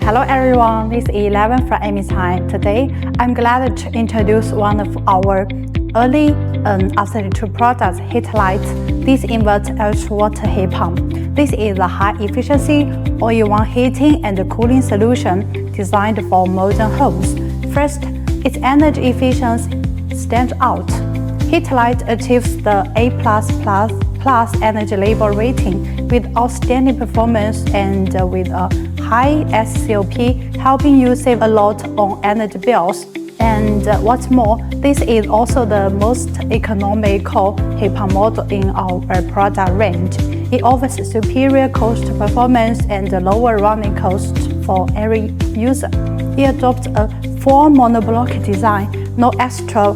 Hello everyone, this is 11 from Amitime. Today, I'm glad to introduce one of our early R32 products, HeatLITE. This inverter ultra water heat pump. This is a high-efficiency, all-in-one heating and cooling solution designed for modern homes. First, its energy efficiency stands out. HeatLITE achieves the A++ energy label rating with outstanding performance and with a high SCOP, helping you save a lot on energy bills. And what's more, this is also the most economical heat pump model in our product range. It offers superior cost performance and lower running costs for every user. It adopts a full monoblock design, no extra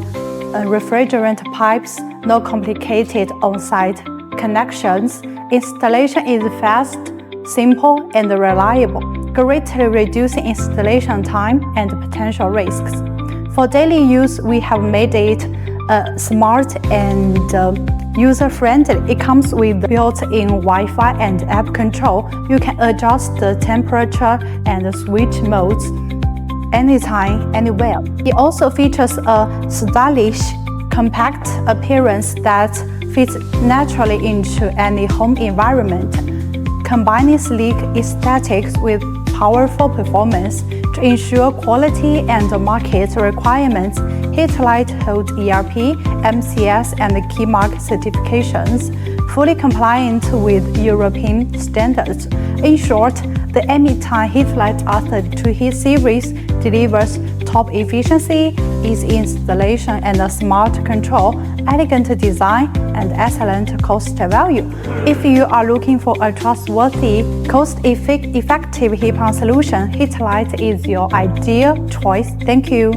refrigerant pipes, no complicated on-site connections. Installation is fast, simple, and reliable, greatly reducing installation time and potential risks. For daily use, we have made it smart and user-friendly. It comes with built-in Wi-Fi and app control. You can adjust the temperature and switch modes anytime, anywhere. It also features a stylish, compact appearance that fits naturally into any home environment, combining sleek aesthetics with powerful performance. To ensure quality and market requirements, HeatLITE holds ERP, MCS, and key mark certifications, fully compliant with European standards. In short, the Amitime HeatLITE R32 heat series delivers top efficiency, easy installation, and a smart control, elegant design, and excellent cost value. If you are looking for a trustworthy, cost-effective heat pump solution, HeatLITE is your ideal choice. Thank you.